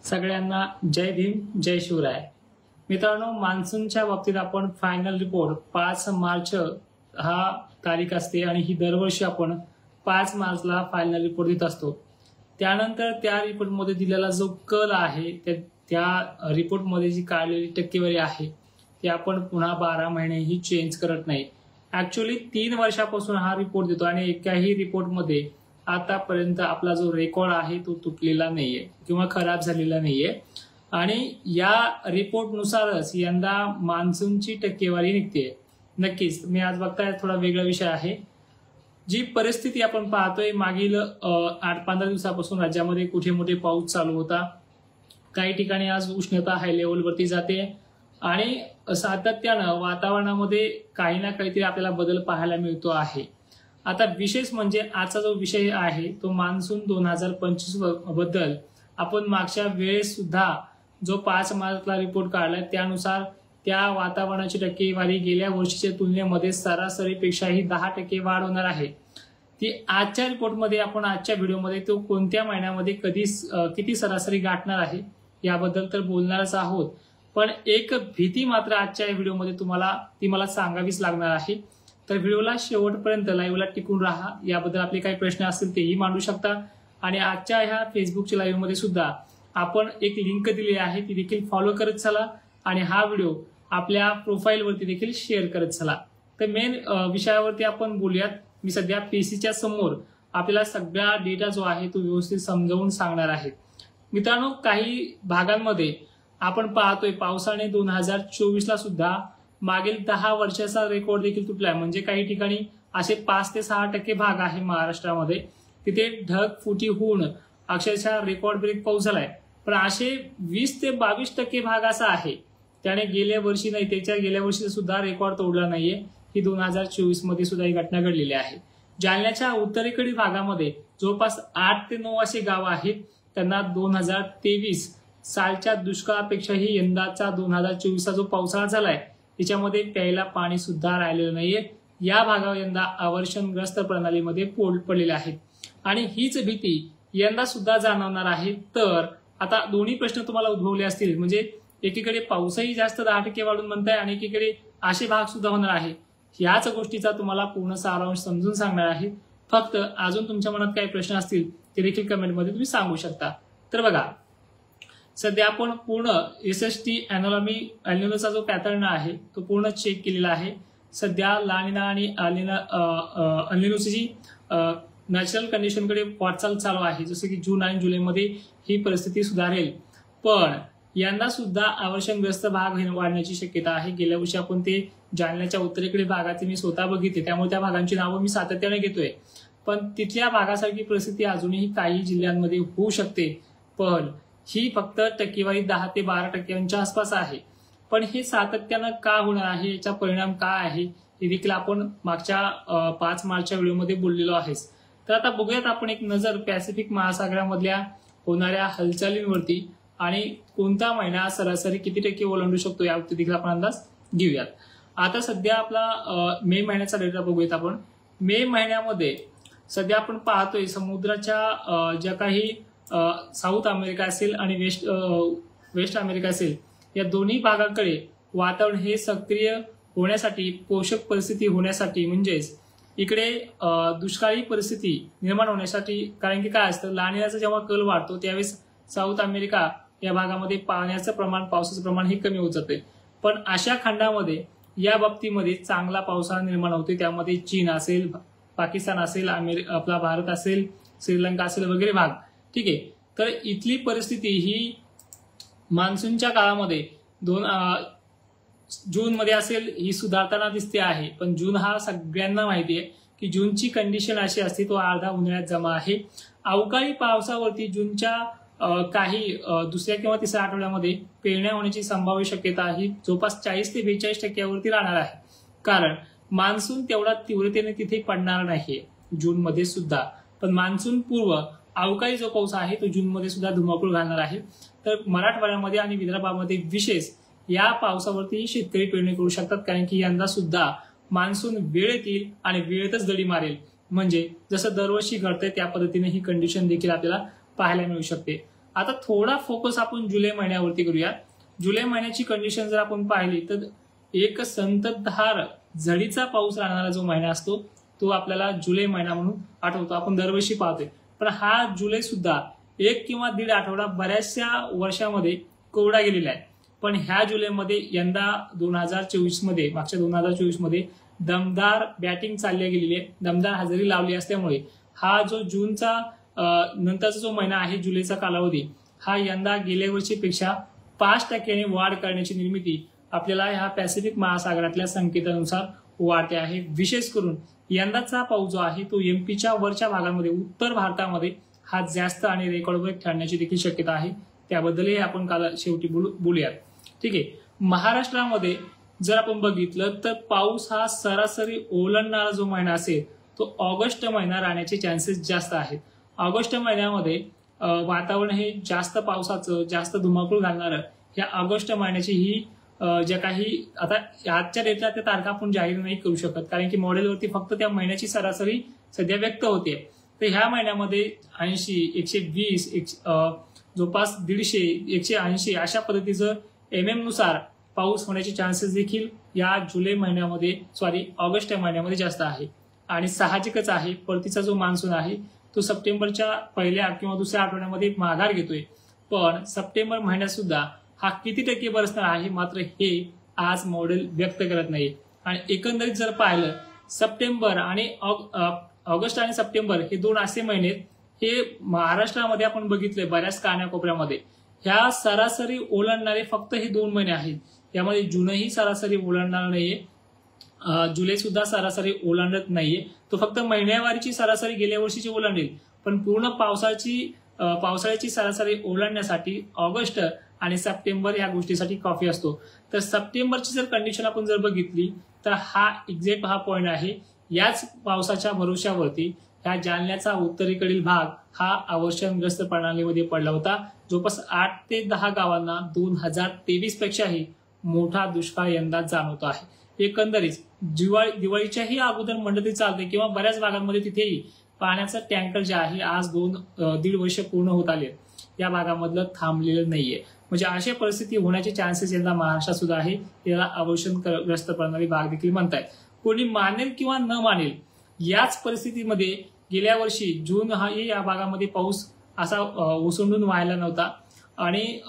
सगळ्यांना जय भीम जय शिवराय। मित्रांनो, मान्सूनच्या बाबतीत आपण फायनल रिपोर्ट 5 मार्च हा तारीख असते आणि ही दरवर्षी आपण 5 मार्चला फायनल रिपोर्ट देत असतो। त्यानंतर त्या रिपोर्टमध्ये दिलेला जो कल आहे त्या रिपोर्टमध्ये जी काढलेली टक्केवारी आहे ती आपण पुन्हा 12 महिनेही चेंज करत नाही। ऍक्च्युअली 3 वर्षापासून हा रिपोर्ट देतो आणि एकाही रिपोर्टमध्ये आतापर्यंत आपला जो रेकॉर्ड आहे तो तुटलेला नाहीये किंवा खराब झालेला नाहीये आणि या रिपोर्टनुसारच यंदा मान्सूनची टक्केवारी निघते। नक्कीच मी आज बघताय थोडा वेगळा विषय आहे। जी परिस्थिती आपण पाहतोय मागील 8-15 दिवसापासून राज्यामध्ये कुठे मोठे पाऊस चालू होता, काही ठिकाणी आज उष्णता हाय लेवलवरती जाते आणि सातत्यानं वातावरणामध्ये काही ना काहीतरी आपल्याला बदल पाहायला मिळतो आहे। आता विशेष म्हणजे आजचा जो विषय आहे तो मान्सून 2025 बद्दल आपण मागच्या वेळेस सुद्धा जो 5 मार्चला रिपोर्ट काढलाय त्यानुसार त्या वातावरणाची टक्केवारी गेल्या वर्षीच्या तुलनेमध्ये सरासरीपेक्षाही 10% वाढ होणार आहे। ती आजच्या रिपोर्टमध्ये आपण आजच्या व्हिडिओमध्ये तो कोणत्या महिन्यामध्ये किती सरासरी गाठणार आहे याबद्दल तर बोलणारच आहोत, पण एक भीती मात्र आजच्या व्हिडिओमध्ये ती मला सांगावीच लागणार आहे। तर व्हिडिओला शेवटपर्यंत लाईव्हला टिकून राहा। याबद्दल आपले काही प्रश्न असतील तेही मांडू शकता आणि आजच्या ह्या फेसबुकच्या लाईव्ह मध्ये सुद्धा आपण एक लिंक दिली आहे, ती देखील फॉलो करत चला आणि हा व्हिडिओ आपल्या प्रोफाईलवरती देखील शेअर करत चला। तर मेन विषयावरती आपण बोलूयात। मी सध्या पीसीच्या समोर आपल्याला सगळा डेटा जो आहे तो व्यवस्थित समजावून सांगणार आहे। मित्रांनो, काही भागांमध्ये आपण पाहतोय पावसाने 2024 ला सुद्धा मागील 10 वर्षाचा रेकॉर्ड देखील तुटलाय। म्हणजे काही ठिकाणी असे 5 ते 6% भाग आहे महाराष्ट्रामध्ये तिथे ढगफुटी होऊन अक्षरशः रेकॉर्ड ब्रेक पाऊस झालाय, पण असे 20 ते 22% भाग असा आहे त्याने गेल्या वर्षी नाही त्याच्या गेल्या वर्षी सुद्धा रेकॉर्ड तोडला नाहीये। ही 2024 मध्ये सुद्धा ही घटना घडलेली आहे। जालन्याच्या उत्तरेकडील भागामध्ये जवळपास 8 ते 9 असे गाव आहेत, त्यांना 2023 सालच्या दुष्काळापेक्षाही यंदाचा 2024 जो पावसाळा झालाय त्याच्यामध्ये प्यायला पाणी सुद्धा राहिलेलं नाहीये। या भागावर यंदा अवर्षणग्रस्त प्रणालीमध्ये पडलेले आहेत आणि हीच भीती यंदा सुद्धा जाणवणार आहे। तर आता दोन्ही प्रश्न तुम्हाला उद्भवले असतील, म्हणजे एकीकडे पाऊसही जास्त 10% वाढून म्हणताय आणि एकीकडे असे भाग सुद्धा होणार आहे। याच गोष्टीचा तुम्हाला पूर्ण सारांश समजून सांगणार आहे। फक्त अजून तुमच्या मनात काही प्रश्न असतील ते देखील कमेंटमध्ये तुम्ही सांगू शकता। तर बघा, सध्या आपण पूर्ण SST एल्निनोचा जो पॅटर्न आहे तो पूर्ण चेक केलेला आहे। सध्या लानिना आणि एल्निनोची जी नॅचरल कंडिशनकडे वाटचाल चालू आहे, जसं की जून आणि जुलैमध्ये ही परिस्थिती सुधारेल, पण यंदा सुद्धा अवर्षणग्रस्त भाग वाढण्याची शक्यता आहे। गेल्या वर्षी आपण ते जालन्याच्या उत्तरेकडील भागाचे मी स्वतः बघितले, त्यामुळे त्या भागांची नावं मी सातत्याने घेतोय, पण तिथल्या भागासारखी परिस्थिती अजूनही काही जिल्ह्यांमध्ये होऊ शकते। पण ही फक्त टक्केवारी 10 ते 12% आसपास आहे, पण हे सातत्यानं का होणार आहे, याचा परिणाम काय आहे हे देखील आपण मागच्या 5 मार्चच्या व्हिडिओमध्ये बोललेलो आहेच। तर आता बघूयात आपण एक नजर पॅसिफिक महासागरामधल्या होणाऱ्या हालचालींवरती आणि कोणता महिना सरासरी किती टक्के ओलांडू शकतो यावरती देखील आपण अंदाज घेऊयात। आता सध्या आपला मे महिन्याचा डेटा बघूयात आपण। मे महिन्यामध्ये सध्या आपण पाहतोय समुद्राच्या ज्या काही साऊथ अमेरिका असेल आणि वेस्ट अमेरिका असेल या दोन्ही भागांकडे वातावरण हे सक्रिय होण्यासाठी, पोषक परिस्थिती होण्यासाठी, म्हणजेच इकडे दुष्काळी परिस्थिती निर्माण होण्यासाठी, कारण की काय असतं लानिनाचा जेव्हा कल वाढतो त्यावेळेस साऊथ अमेरिका या भागामध्ये पाण्याचं प्रमाण, पावसाचं प्रमाण हे कमी होत जाते, पण अशा खंडामध्ये या बाबतीमध्ये चांगला पावसाळा निर्माण होते। त्यामध्ये चीन असेल, पाकिस्तान असेल, आपला भारत असेल, श्रीलंका असेल वगैरे भाग, ठीक आहे। तर इथली परिस्थिती ही मान्सूनच्या काळामध्ये जून मध्ये असेल ही सुधारताना दिसते आहे, पण जून हा सगळ्यांना माहिती आहे की जूनची कंडिशन अशी असते तो अर्धा उन्हाळ्यात जमा आहे। अवकाळी पावसावरती जूनच्या काही दुसऱ्या किंवा तिसऱ्या आठवड्यामध्ये पेरण्या होण्याची संभाव्य शक्यता ही जवळपास 40 ते 42% राहणार आहे, कारण मान्सून तेवढा तीव्रतेने तिथे पडणार नाहीये जून मध्ये सुद्धा, पण मान्सून पूर्व अवकाळी जो पाऊस आहे तो जून मध्ये सुद्धा धुमाकूळ घालणार आहे। तर मराठवाड्यामध्ये आणि विदर्भामध्ये विशेष या पावसावरती शेतकरी पेरणी करू शकतात, कारण की यंदा सुद्धा मान्सून वेळेत येईल आणि वेळेतच दडी मारेल, म्हणजे जसं दरवर्षी घडतंय त्या पद्धतीने ही कंडिशन देखील आपल्याला पाहायला मिळू शकते। आता थोडा फोकस आपण जुलै महिन्यावरती करूया. जुलै महिन्याची कंडिशन जर आपण पाहिली तर एक संततधार झडीचा पाऊस राहणारा जो महिना असतो तो आपल्याला जुलै महिना म्हणून आठवतो, आपण दरवर्षी पाहतोय. पण हा जुलै सुद्धा 1 किंवा 1.5 आठवडा बऱ्याचशा वर्षामध्ये कोरडा गेलेला आहे. पण ह्या जुलैमध्ये यंदा 2024 मध्ये, मागच्या 2024 मध्ये दमदार बॅटिंग चालली गेलेली आहे, दमदार हजेरी लावली असल्यामुळे हा जो जूनचा नंतरचा जो महिना आहे जुलैचा कालावधी, हा यंदा गेल्या वर्षीपेक्षा 5% वाढ करण्याची निर्मिती आपल्याला ह्या पॅसिफिक महासागरातल्या संकेतानुसार वाढते आहे. विशेष करून यंदाचा पाऊस जो आहे तो एमपीच्या वरच्या भागामध्ये, उत्तर भारतामध्ये हा जास्त आणि रेकॉर्ड ब्रेक ठरण्याची देखील शक्यता आहे. त्याबद्दलही आपण काल शेवटी बोलूयात. ठीक आहे. महाराष्ट्रामध्ये जर आपण बघितलं तर पाऊस हा सरासरी ओलांडणारा जो महिना असेल तो ऑगस्ट महिना राहण्याचे चान्सेस जास्त आहेत. ऑगस्ट महिन्यामध्ये वातावरण हे जास्त पावसाचं, जास्त धुमाकूळ घालणारं ह्या ऑगस्ट महिन्याची ही ज्या काही आता आजच्या डेटला त्या तारखा आपण जाहीर नाही करू शकत, कारण की मॉडेलवरती फक्त त्या महिन्याची सरासरी सध्या व्यक्त होते. तर ह्या महिन्यामध्ये 80, 120, जवळपास 150, 180 अशा पद्धतीचं MM नुसार पाऊस होण्याचे चान्सेस देखील या जुलै महिन्यामध्ये, ऑगस्ट महिन्यामध्ये जास्त आहे. आणि साहजिकच आहे, परतीचा जो मान्सून आहे तो सप्टेंबरच्या पहिल्या किंवा दुसऱ्या आठवड्यामध्ये माघार घेतोय. पण सप्टेंबर महिन्यात सुद्धा हा किती टक्के बरसणार आहे मात्र हे आज मॉडेल व्यक्त करत नाही. आणि एकंदरीत जर पाहिलं सप्टेंबर आणि ऑगस्ट आणि सप्टेंबर हे 2 असे महिने हे महाराष्ट्रामध्ये आपण बघितले बऱ्याच कानाकोपऱ्यामध्ये ह्या सरासरी ओलांडणारे फक्त हे 2 महिने आहेत. यामध्ये जूनही सरासरी ओलांडणार नाहीये, जुलै सुद्धा सरासरी ओलांडत नाहीये. तो फक्त महिन्यावारीची सरासरी गेल्या वर्षीची ओलांडेल, पण पूर्ण पावसाळ्याची सरासरी ओलांडण्यासाठी ऑगस्ट आणि सप्टेंबर या गोष्टीसाठी कॉफी असतो. तर सप्टेंबरची जर कंडिशन आपण जर बघितली तर हा एक्झॅक्ट हा पॉइंट आहे. याच पावसाच्या भरोश्यावरती ह्या जालन्याचा उत्तरेकडील भाग हा अवर्षणग्रस्त प्रणालीमध्ये पडला होता. जवळपास 8 ते 10 गावांना 2023 पेक्षाही मोठा दुष्काळ यंदा जाणवतो आहे. एकंदरीत दिवाळीच्याही अगोदर मंडळी चालते किंवा बऱ्याच भागांमध्ये तिथेही पाण्याचं टँकर जे आहे आज 2-1.5 वर्ष पूर्ण होत आले, या भागामधलं थांबलेलं नाहीये. म्हणजे अशा परिस्थिती होण्याचे चान्सेस यंदा महाराष्ट्रात सुद्धा आहे. याला अवर्षणग्रस्त प्रणाली भाग देखील म्हणतायत. कोणी मानेल किंवा न मानेल, याच परिस्थितीमध्ये गेल्या वर्षी जून हा या भागामध्ये पाऊस असा ओसंडून व्हायला नव्हता आणि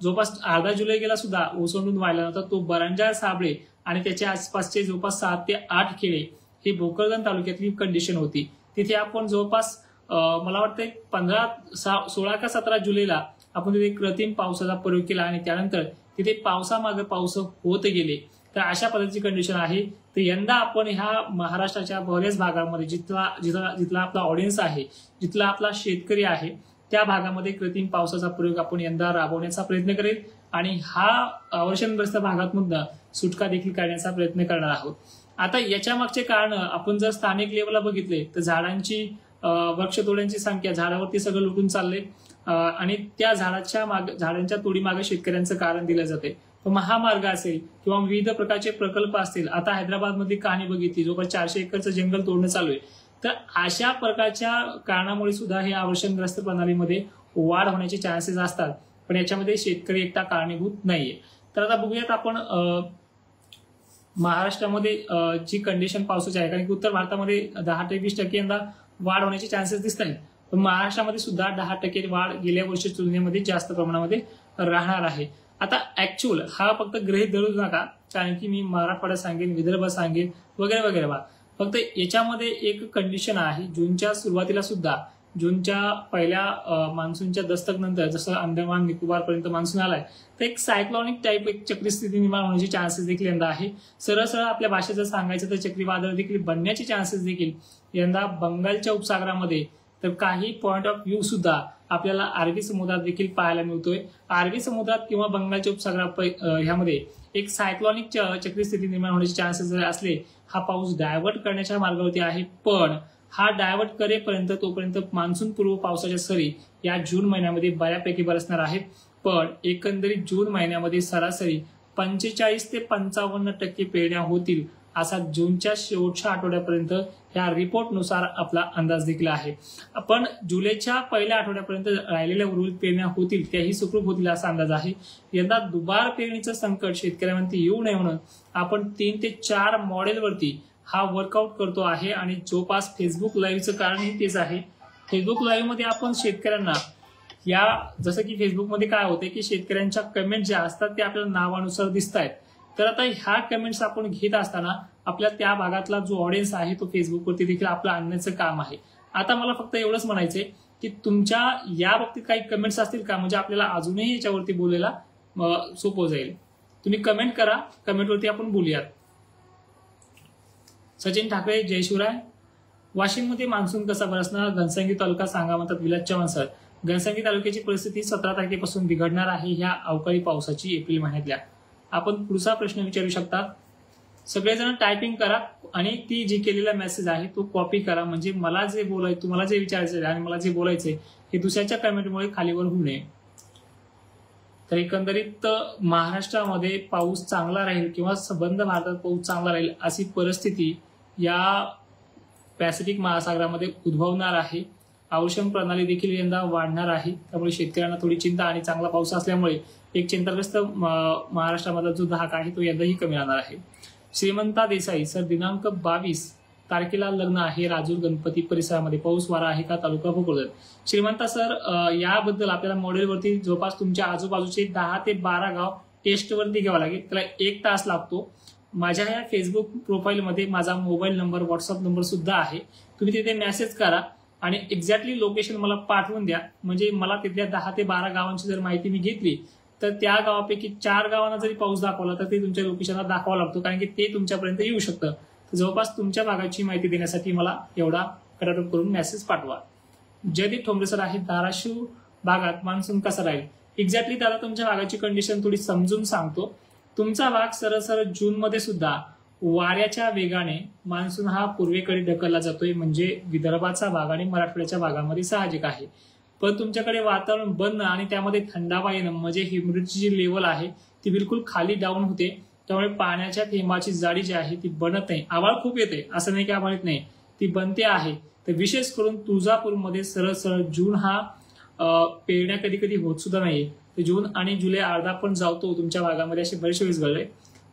जवळपास अर्धा जुलै गेला सुद्धा ओसंडून व्हायला नव्हता. तो बरांजा, साबळे आणि त्याच्या आसपासचे जवळपास 7 ते 8 खेडे ही भोकरदन तालुक्यातली कंडिशन होती. तिथे आपण जवळपास मला वाटतं 16 का 17 जुलैला आपण तिथे कृत्रिम पावसाचा प्रयोग केला आणि त्यानंतर तिथे पावसामागे पाऊस होत गेले. तर अशा पद्धतीची कंडिशन आहे. तर यंदा आपण ह्या महाराष्ट्राच्या बऱ्याच भागामध्ये जिथला आपला ऑडियन्स आहे, जिथला आपला शेतकरी आहे, त्या भागामध्ये कृत्रिम पावसाचा प्रयोग आपण यंदा राबवण्याचा प्रयत्न करेल आणि हा अवर्षणग्रस्त भागातून सुटका देखील करण्याचा प्रयत्न करणार आहोत. आता याच्या मागचे कारण आपण जर स्थानिक लेवलला बघितले तर झाडांची वृक्षतोड्यांची संख्या, झाडावरती सगळं लुटून चालले आणि त्या झाडांच्या तोडीमागे शेतकऱ्यांचं कारण दिलं जाते. महामार्ग असेल किंवा विविध प्रकारचे प्रकल्प असतील. आता हैदराबादमध्ये कहाणी बघितली, जवळपास 400 एकरचं जंगल तोडणं चालू आहे. तर अशा प्रकारच्या कारणामुळे सुद्धा हे अवर्षणग्रस्त प्रणालीमध्ये वाढ होण्याचे चान्सेस असतात. पण याच्यामध्ये शेतकरी एकटा कारणीभूत नाहीये. तर आता बघूयात आपण महाराष्ट्रामध्ये जी कंडिशन पावसाची आहे, कारण की उत्तर भारतामध्ये 10 ते 20% यंदा वाढ होण्याचे चान्सेस दिसत आहेत. पण महाराष्ट्रामध्ये सुद्धा 10% वाढ गेल्या वर्षी तुलनेमध्ये जास्त प्रमाणामध्ये राहणार आहे. आता ऍक्च्युअल हा फक्त गृहीत धरू नका, कारण की मी मराठवाडा सांगेन, विदर्भ सांगेन वगैरे वगैरे. फक्त याच्यामध्ये एक कंडिशन आहे. जूनच्या सुरुवातीला सुद्धा, जूनच्या पहिल्या मान्सूनच्या दस्तक नंतर जसं अंदमान निकोबार पर्यंत मान्सून आलाय, तर एक सायक्लॉनिक टाईप एक चक्रीस्थिती निर्माण होण्याचे चान्सेस देखील यंदा आहे. सरळ सरळ आपल्या भाषेत जर सांगायचं तर चक्रीवादळ देखील बनण्याचे चान्सेस देखील यंदा बंगालच्या उपसागरामध्ये, तर काही पॉइंट ऑफ व्ह्यू सुद्धा आपल्याला अरबी समुद्रात देखील पाहायला मिळतोय. अरबी समुद्रात किंवा बंगालच्या उपसागरात ह्यामध्ये एक सायक्लॉनिक चक्रीस्थिती निर्माण होण्याचे चान्सेस जर असले, हा पाऊस डायव्हर्ट करण्याच्या मार्गावरती आहे. पण हा डायव्हर्ट करेपर्यंत तोपर्यंत मान्सून पूर्व पावसाच्या सरी या जून महिन्यामध्ये बऱ्यापैकी बरसणार आहेत. पण एकंदरीत जून महिन्यामध्ये सरासरी 45 ते 55% पेरण्या होतील असा जूनच्या शेवटच्या आठवड्यापर्यंत ह्या रिपोर्टनुसार आपला अंदाज देखील आहे. आपण जुलैच्या पहिल्या आठवड्यापर्यंत राहिलेल्या उर्वरित पेरण्या होतील त्याही सुखरूप होतील असा अंदाज आहे. यंदा दुबार पेरणीचं संकट शेतकऱ्यांवरती येऊ नये म्हणून आपण 3 ते 4 मॉडेलवरती हा वर्कआउट करतो आहे आणि जवळपास फेसबुक लाईव्हचं कारणही तेच आहे. फेसबुक लाईव्ह मध्ये आपण शेतकऱ्यांना या जसं की फेसबुकमध्ये काय होते की शेतकऱ्यांच्या कमेंट ज्या असतात ते आपल्याला नावानुसार दिसत आहेत. तर आता ह्या कमेंट्स आपण घेत असताना आपल्या त्या भागातला जो ऑडियन्स आहे तो फेसबुकवरती देखील आपलं आणण्याचं काम आहे. आता मला फक्त एवढंच म्हणायचंय की तुमच्या या बाबतीत काही कमेंट्स असतील का, म्हणजे आपल्याला अजूनही याच्यावरती बोलायला सोपं जाईल. तुम्ही कमेंट करा, कमेंटवरती आपण बोलूयात. सचिन ठाकरे, जय शिवराय. वाशिममध्ये मान्सून कसा बरसणार, घनसावंगी तालुका सांगा म्हणतात विलास चव्हाण सर. घनसावंगी तालुक्याची परिस्थिती 17 तारखेपासून बिघडणार आहे ह्या अवकाळी पावसाची एप्रिल महिन्यातल्या. आपण पुढचा प्रश्न विचारू शकता. सगळेजण टायपिंग करा आणि ती जी केलेला मेसेज आहे तो कॉपी करा, म्हणजे मला जे बोलायचं, तुम्हाला जे विचारायचं आणि मला जे बोलायचंय हे दुसऱ्याच्या कमेंटमुळे खालीवर होऊ नये. तर एकंदरीत महाराष्ट्रामध्ये पाऊस चांगला राहील किंवा संबंध भारतात पाऊस चांगला राहील अशी परिस्थिती या पॅसिफिक महासागरामध्ये उद्भवणार आहे. अवशम प्रणाली देखील यंदा वाढणार आहे. त्यामुळे शेतकऱ्यांना थोडी चिंता आणि चांगला पाऊस असल्यामुळे एक चिंताग्रस्त महाराष्ट्रामधला जो धाक आहे तो यंदाही कमी राहणार आहे. श्रीमंता देसाई सर, दिनांक 22 तारखेला लग्न आहे राजूर गणपती परिसरामध्ये, पाऊस वारा आहे का, तालुका भोकरदन. श्रीमंता सर, याबद्दल आपल्याला मॉडेलवरती जवळपास तुमच्या आजूबाजूचे 10 ते 12 गाव टेस्टवरती घ्यावं लागेल. त्याला 1 तास लागतो. माझ्या या फेसबुक प्रोफाईलमध्ये माझा मोबाईल नंबर, व्हॉट्सअप नंबर सुद्धा आहे. तुम्ही तिथे मेसेज करा आणि एक्झॅक्टली लोकेशन मला पाठवून द्या. म्हणजे मला तिथल्या 10 ते 12 गावांची जर माहिती मी घेतली तर त्या गावापैकी 4 गावांना जरी पाऊस दाखवला तर ते तुमच्या लोकेशनला दाखवावं लागतो, कारण की ते तुमच्यापर्यंत येऊ शकतं. तर जवळपास तुमच्या भागाची माहिती देण्यासाठी मला एवढा कटाटोप करून मेसेज पाठवा. जयदीप ठोंबरे सर आहे, धाराशिव भागात मान्सून कसा राहील. एक्झॅक्टली त्याला तुमच्या भागाची कंडिशन थोडी समजून सांगतो. तुमचा भाग सरळ जून मध्ये सुद्धा वाऱ्याच्या वेगाने मान्सून हा पूर्वेकडे ढकलला जातोय, म्हणजे विदर्भाचा भाग आणि मराठवाड्याच्या भागामध्ये साहजिक आहे. पण तुमच्याकडे वातावरण बनणं आणि त्यामध्ये थंडावा येणं म्हणजे ह्युमिडिटीची जी लेवल आहे ती बिलकुल खाली डाऊन होते. त्यामुळे पाण्याच्या थेंबाची जाडी जी आहे ती बनत नाही. आभाळ खूप येते, असं नाही की आभाळ येत नाही, ती बनते आहे. तर विशेष करून तुळजापूरमध्ये सरळ जून हा पेरण्या कधी कधी होत सुद्धा नाहीये. तर जून आणि जुलै अर्धा पण जातो तुमच्या भागामध्ये, असे बरेचसे वेळेस घडले.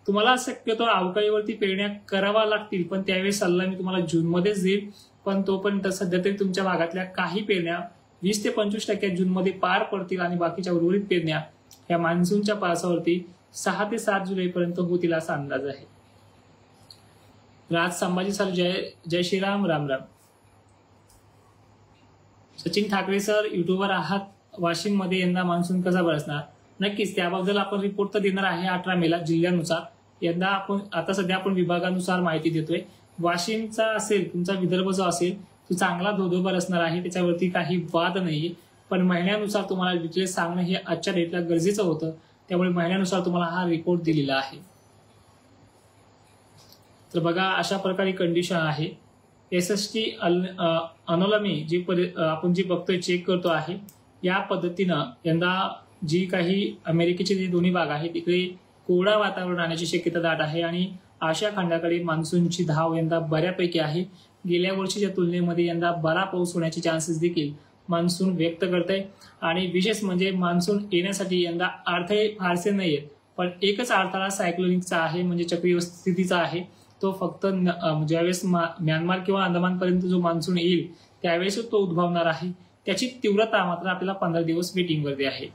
तुम्हाला शक्यतो अवकाळीवरती पेरण्या करावा लागतील, पण त्यावेळेस सल्ला मी तुम्हाला जूनमध्येच देईल. पण तोपर्यंत सध्या तरी तुमच्या भागातल्या काही पेरण्या 20 ते 25% जूनमध्ये पार पडतील आणि बाकीच्या उर्वरित पेरण्या ह्या मान्सूनच्या पावसावरती 6 ते 7 जुलैपर्यंत होतील असा अंदाज आहे. राज संभाजी सर, जय श्रीराम, राम राम. सचिन ठाकरे सर, युट्यूबर आहात. वाशिम मध्ये यंदा मान्सून कसा बरसणार. नक्कीच त्याबद्दल आपण रिपोर्ट तर देणार आहे 18 मेला जिल्ह्यानुसार. यंदा आपण आता सध्या आपण विभागानुसार माहिती देतोय. वाशिमचा असेल, तुमचा विदर्भ जो असेल तो चांगला धोधोबर असणार आहे, त्याच्यावरती काही वाद नाहीये. पण महिन्यानुसार तुम्हाला डिटेल्स सांगणं हे आजच्या डेटला गरजेचं होतं, त्यामुळे महिन्यानुसार तुम्हाला हा रिपोर्ट दिलेला आहे. तर बघा, अशा प्रकारे कंडिशन आहे. SST अनोलमी जी आपण जी बघतोय, चेक करतो आहे, या पद्धतीनं यंदा जी काही अमेरिकेचे जे दोन्ही भाग आहेत तिकडे कोरडा वातावरण राहण्याची शक्यता दाट आहे आणि आशिया खंडाकडे मान्सूनची धाव यंदा बऱ्यापैकी आहे. गेल्या वर्षीच्या तुलनेमध्ये यंदा बरा पाऊस होण्याचे चान्सेस देखील मान्सून व्यक्त करते. आणि विशेष म्हणजे मान्सून येण्यासाठी यंदा अडथळे फारसे नाहीयेत, पण एकच अडथळा सायक्लोनिकचा आहे, म्हणजे चक्रीय स्थितीचा आहे. तो फक्त ज्यावेळेस म्यानमार किंवा अंदमानपर्यंत जो मान्सून येईल त्यावेळेस तो उद्भवणार आहे. त्याची तीव्रता मात्र आपल्याला 15 दिवस वेटिंगवरती आहे.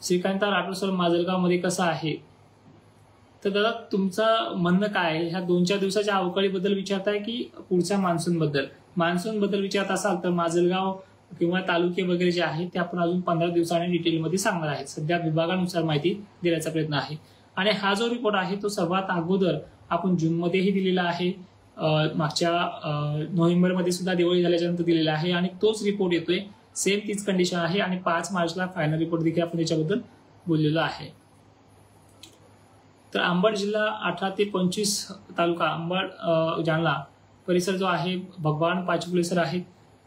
श्रीकांत राठोड सर, माजलगाव मध्ये कसं आहे. तर दादा, तुमचं म्हणणं काय आहे, ह्या 2-4 दिवसाच्या अवकाळीबद्दल विचारताय की पुढच्या मान्सून बद्दल विचारत असाल तर माजलगाव किंवा तालुके वगैरे जे आहेत ते आपण अजून 15 दिवसांनी डिटेलमध्ये सांगणार आहे. सध्या विभागानुसार माहिती देण्याचा प्रयत्न आहे. आणि हा जो रिपोर्ट आहे तो सर्वात अगोदर आपण जूनमध्येही दिलेला आहे, मागच्या नोव्हेंबरमध्ये सुद्धा दिवाळी झाल्याच्यानंतर दिलेला आहे आणि तोच रिपोर्ट येतोय. सेम तीच कंडिशन आहे आणि 5 मार्चला फायनल रिपोर्ट देखील आपण त्याच्याबद्दल बोललेलो आहे. तर अंबड जिल्हा 18 ते 25 तालुका अंबड जालना परिसर जो आहे, भगवान पाचपुले सर आहेत.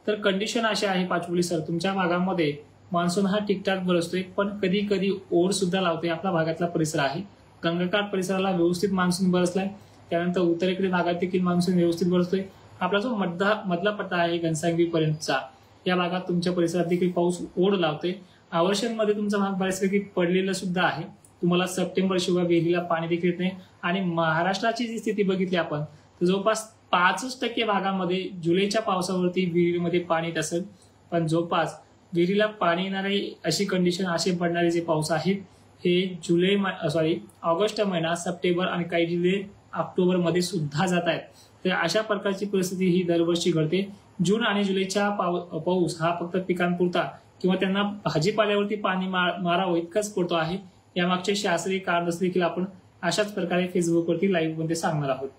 तर कंडिशन अशी आहे पाचपुले सर, तुमच्या भागामध्ये मान्सून हा ठीकठाक बरसतोय, पण कधी कधी ओढ सुद्धा लावतोय. आपला भागातला परिसर आहे, गंगाघाट परिसराला व्यवस्थित मान्सून बरसलाय. त्यानंतर उत्तरेकडील भागात देखील मान्सून व्यवस्थित बरसतोय. आपला जो मधला पट्टा आहे घनसावंगी पर्यंतचा, या भागात तुमच्या परिसरात देखील पाऊस ओढ लावतोय. आवर्षणमध्ये तुमचा भाग बऱ्याचपैकी पडलेला सुद्धा आहे. तुम्हाला सप्टेंबर शिवाय विहिरीला पाणी देखील येत नाही. आणि महाराष्ट्राची जी स्थिती बघितली आपण तर जवळपास 5% भागामध्ये जुलैच्या पावसावरती विहिरीमध्ये पाणी येत असेल, पण जवळपास विहिरीला पाणी येणारी अशी कंडिशन, असे पडणारे जे पाऊस आहेत हे ऑगस्ट महिना, सप्टेंबर आणि काही जिल्हे ऑक्टोबर मध्ये सुद्धा जात आहेत. तर अशा प्रकारची परिस्थिती ही दरवर्षी घडते. जून आणि जुलैच्या पाऊस हा फक्त पिकांपुरता किंवा त्यांना भाजीपाल्यावरती पाणी मारावं इतकंच पडतो आहे. यामागचे शास्त्रीय कारण देखील आपण अशाच प्रकारे फेसबुकवरती लाईव्ह मध्ये सांगणार आहोत.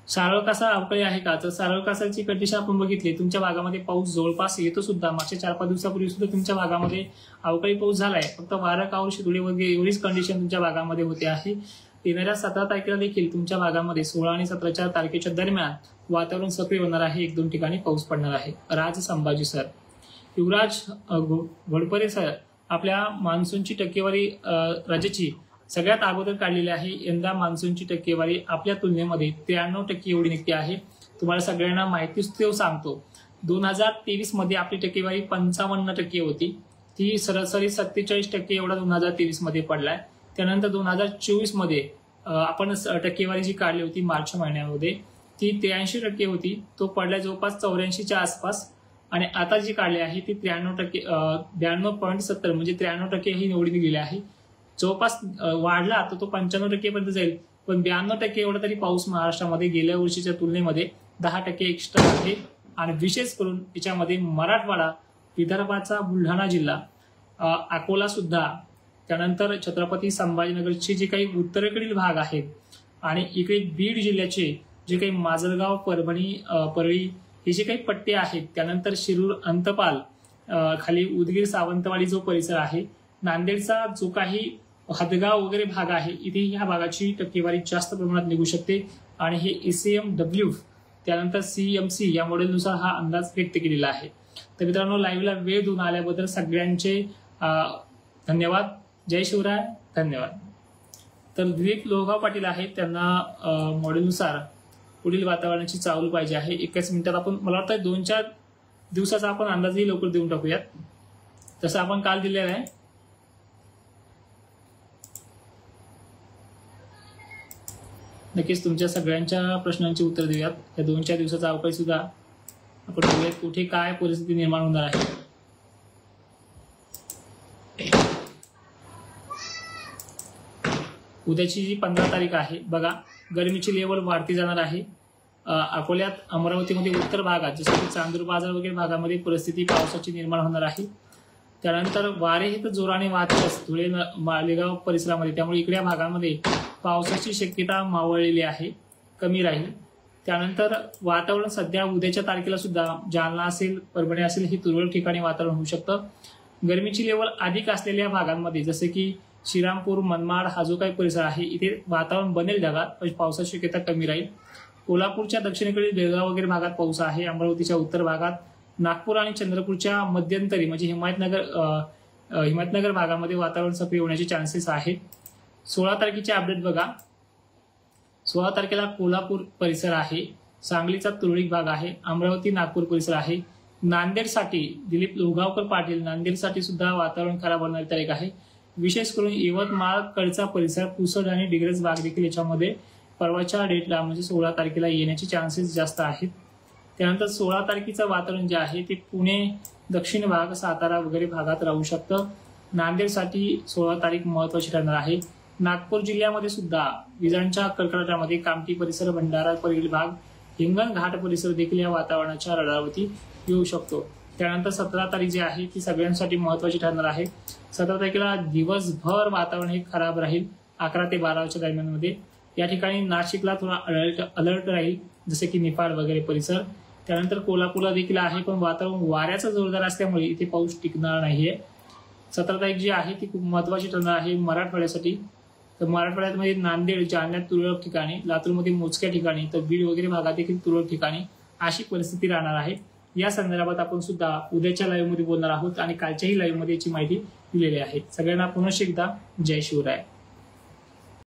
सारळ कासा अवकाळी आहे का? तर सारळ कासाची कंडिशन आपण बघितली. तुमच्या भागामध्ये पाऊस जवळपास येतो सुद्धा. मागच्या 4-5 दिवसापूर्वी सुद्धा तुमच्या भागामध्ये अवकाळी पाऊस झालाय. फक्त वारं कावून शितुळे वगैरे एवढीच कंडिशन तुमच्या भागामध्ये होते आहे. येणाऱ्या 17 तारखेला देखील तुमच्या भागामध्ये 16 आणि 17 तारखेच्या दरम्यान वातावरण सक्रिय होणार आहे. 1-2 ठिकाणी पाऊस पडणार आहे. राज संभाजी सर, युवराज घोडपरे सर, आपल्या मान्सूनची टक्केवारी राज्याची सगळ्यात अगोदर काढलेली आहे. यंदा मान्सूनची टक्केवारी आपल्या तुलनेमध्ये 93% एवढी निघते आहे. तुम्हाला सगळ्यांना माहितीच तो सांगतो. 2023 मध्ये आपली टक्केवारी 55% होती. ती सरासरी 47% एवढा 2023 मध्ये पडलाय. त्यानंतर 2024 मध्ये आपण टक्केवारी जी काढली होती मार्च महिन्यामध्ये ती 83% होती. तो पडला जवळपास 84च्या आसपास. आणि आता जी काढली आहे ती 92.70 म्हणजे 93% ही निवडी निघाली आहे. जवळपास वाढला तर तो 95% पर्यंत जाईल, पण 92% एवढा तरी पाऊस महाराष्ट्रामध्ये गेल्या वर्षीच्या तुलनेमध्ये 10% एक्स्ट्रा आहे. आणि विशेष करून याच्यामध्ये मराठवाडा, विदर्भाचा बुलढाणा जिल्हा, अकोला सुद्धा, त्यानंतर छत्रपती संभाजीनगरचे जे काही उत्तरेकडील भाग आहेत आणि इकडे बीड जिल्ह्याचे जे काही माजलगाव, परभणी, परळी हे जे काही पट्टे आहेत, त्यानंतर शिरूर, अंतपाल, खाली उदगीर, सावंतवाडी जो परिसर आहे, नांदेडचा जो काही हदगाव वगैरे भाग आहे, इथे ह्या भागाची टक्केवारी जास्त प्रमाणात निघू शकते. आणि हे ECMW त्यानंतर CMC या मॉडेलनुसार हा अंदाज व्यक्त केलेला आहे. तर मित्रांनो, लाईव्हला वेळ देऊन आल्याबद्दल सगळ्यांचे धन्यवाद. जय शिवराय. धन्यवाद. तर दिलीप लोहगाव पाटील आहेत, त्यांना मॉडेलनुसार पुढील वातावरणाची चावल पाहिजे आहे. 21 मिनिटात आपण, मला वाटतं 2-4 दिवसाचा आपण अंदाजही लवकर देऊन टाकूयात, तसं आपण काल दिलेला आहे. नक्कीच तुमच्या सगळ्यांच्या प्रश्नांची उत्तर देऊयात. या 2-4 दिवसाचा अवकाश सुद्धा आपण बघूयात कुठे काय परिस्थिती निर्माण होणार आहे. उद्याची जी 15 तारीख आहे बघा, गरमीची लेवल वाढती जाणार आहे. अकोल्यात, अमरावतीमध्ये उत्तर भागात जसं की चांदूर बाजार वगैरे भागामध्ये परिस्थिती पावसाची निर्माण होणार आहे. त्यानंतर वारे हे तर जोराने वाहतच धुळे, मालेगाव परिसरामध्ये, त्यामुळे इकडल्या भागामध्ये पावसाची शक्यता मावळलेली आहे, कमी राहील. त्यानंतर वातावरण सध्या उद्याच्या तारखेला सुद्धा जालना असेल, परभणी असेल, ही तुरळक ठिकाणी वातावरण होऊ शकतं. गरमीची लेवल अधिक असलेल्या भागांमध्ये जसे की श्रीरामपूर, मनमाड हा जो काही परिसर आहे, इथे वातावरण बनेल ढगाळ, पण पावसाची शक्यता कमी राहील. कोल्हापूरच्या दक्षिणेकडील बेळगाव वगैरे भागात पाऊस आहे. अमरावतीच्या उत्तर भागात, नागपूर आणि चंद्रपूरच्या मध्यंतरी म्हणजे हिमायतनगर भागामध्ये वातावरण सक्रिय होण्याचे चान्सेस आहेत. 16 तारखेचे अपडेट बघा. 16 तारखेला कोल्हापूर परिसर आहे, सांगलीचा तुरळक भाग आहे, अमरावती, नागपूर परिसर आहे. नांदेडसाठी दिलीप लोहगावकर पाटील, नांदेडसाठी सुद्धा वातावरण खराब होणारी तारीख आहे. विशेष करून यवतमाळ कडचा परिसर, पुसद आणि डिग्रज भाग देखील याच्यामध्ये परवाच्या डेटला म्हणजे 16 तारखेला येण्याचे चान्सेस जास्त आहेत. त्यानंतर 16 तारखेचं वातावरण जे आहे ते पुणे, दक्षिण भाग, सातारा वगैरे भागात राहू शकतं. नांदेडसाठी 16 तारीख महत्वाची ठरणार आहे. नागपूर जिल्ह्यामध्ये सुद्धा विजांच्या कडकडाटामध्ये कामठी परिसर, भंडारा परिसर भाग, हिंगणघाट परिसर देखील या वातावरणाच्या रडावरती येऊ शकतो. त्यानंतर 17 तारीख जी आहे ती सगळ्यांसाठी महत्वाची ठरणार आहे. 17 तारखेला दिवसभर वातावरण हे खराब राहील 11 ते 12च्या दरम्यानमध्ये. या ठिकाणी नाशिकला थोडा अलर्ट राहील, जसे की निफाड वगैरे परिसर. त्यानंतर कोल्हापूरला देखील आहे, पण वातावरण वाऱ्याचं जोरदार असल्यामुळे इथे पाऊस टिकणार नाहीये. 17 तारीख जी आहे ती खूप महत्वाची ठरणार आहे मराठवाड्यासाठी. तर मराठवाड्यामध्ये नांदेड, जालन्यात तुरळक ठिकाणी, लातूरमध्ये मोजक्या ठिकाणी, तर बीड वगैरे भागात देखील तुरळक ठिकाणी अशी परिस्थिती राहणार आहे. या संदर्भात आपण सुद्धा उद्याच्या लाईव्ह मध्ये बोलणार आहोत आणि कालच्याही लाईव्ह मध्ये याची माहिती दिलेली आहे. सगळ्यांना पुन्हा एकदा जय शिवराय.